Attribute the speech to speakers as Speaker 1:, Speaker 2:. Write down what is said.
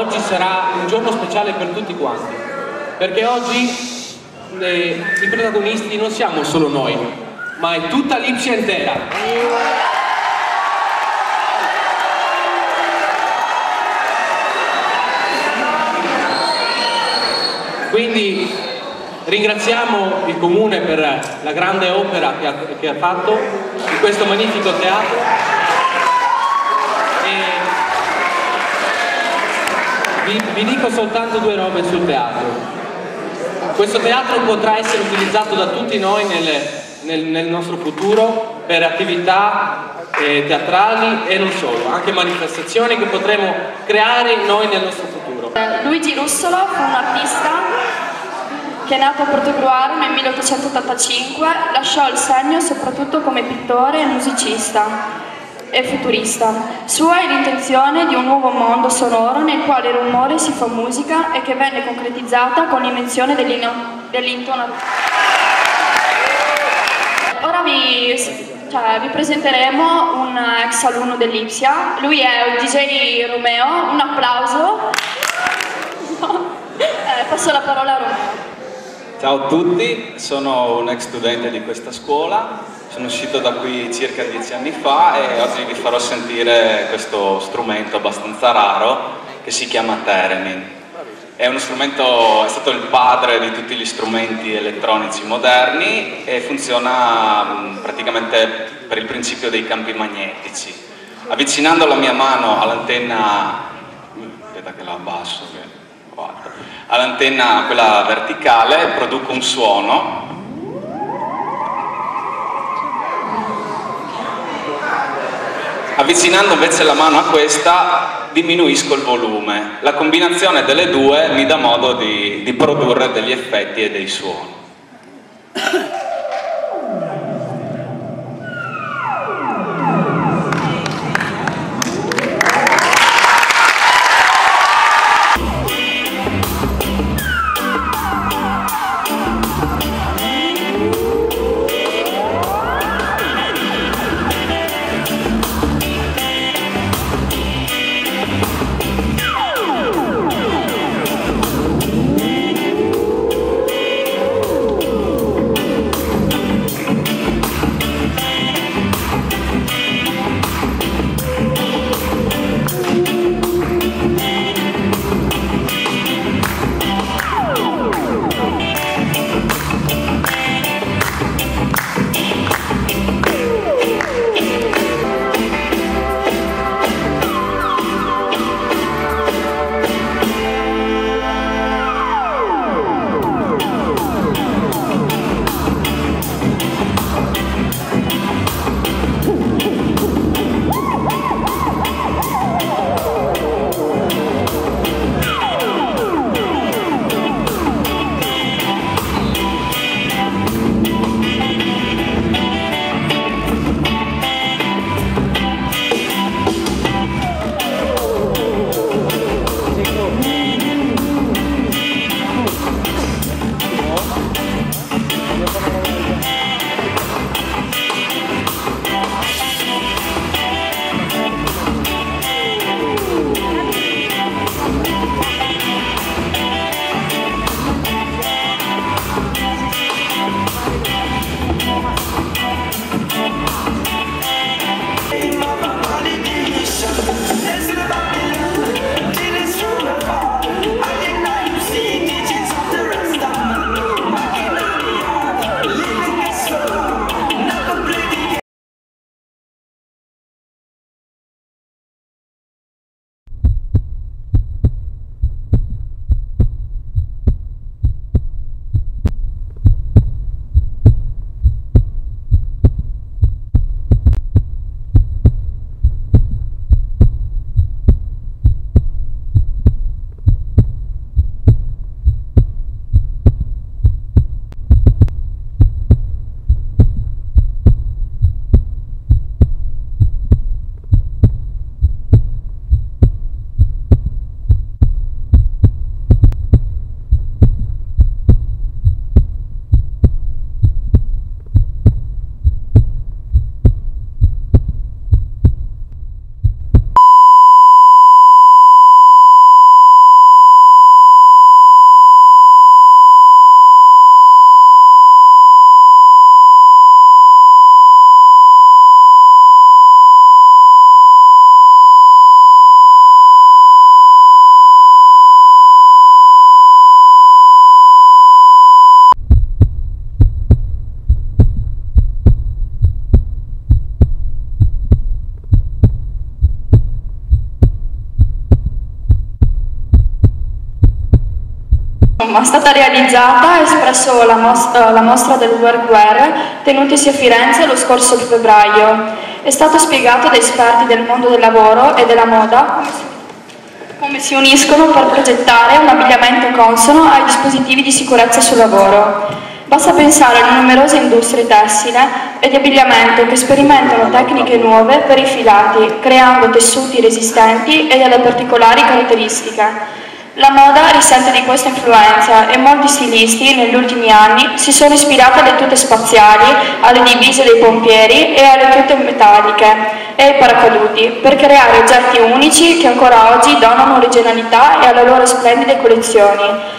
Speaker 1: oggi sarà un giorno speciale per tutti quanti, perché oggi i protagonisti non siamo solo noi, ma è tutta Lipsia intera. Quindi ringraziamo il Comune per la grande opera che ha fatto in questo magnifico teatro e vi dico soltanto due robe sul teatro. Questo teatro potrà essere utilizzato da tutti noi nel nostro futuro per attività teatrali e non solo, anche manifestazioni che potremo creare noi nel nostro futuro.
Speaker 2: Luigi Russolo fu un artista che è nato a Portogruaro nel 1885, lasciò il segno soprattutto come pittore e musicista e futurista. Sua è l'intenzione di un nuovo mondo sonoro nel quale il rumore si fa musica e che venne concretizzata con l'invenzione dell'intonazione. Ora vi presenteremo un ex alunno dell'Ipsia, lui è il DJ Romeo, un applauso. Passo la parola a Romeo.
Speaker 3: Ciao a tutti, sono un ex studente di questa scuola, sono uscito da qui circa 10 anni fa e oggi vi farò sentire questo strumento abbastanza raro che si chiama theremin. È uno strumento, è stato il padre di tutti gli strumenti elettronici moderni e funziona praticamente per il principio dei campi magnetici. Avvicinando la mia mano all'antenna, aspetta che la abbasso, all'antenna quella verticale produco un suono. Avvicinando invece la mano a questa diminuisco il volume. La combinazione delle due mi dà modo di produrre degli effetti e dei suoni.
Speaker 2: È stata realizzata espresso la mostra del workwear tenutisi a Firenze lo scorso febbraio. È stato spiegato da esperti del mondo del lavoro e della moda come si uniscono per progettare un abbigliamento consono ai dispositivi di sicurezza sul lavoro. Basta pensare alle numerose industrie tessile e di abbigliamento che sperimentano tecniche nuove per i filati, creando tessuti resistenti e delle particolari caratteristiche. La moda risente di questa influenza e molti stilisti negli ultimi anni si sono ispirati alle tute spaziali, alle divise dei pompieri e alle tute metalliche e ai paracaduti per creare oggetti unici che ancora oggi donano originalità e alle loro splendide collezioni.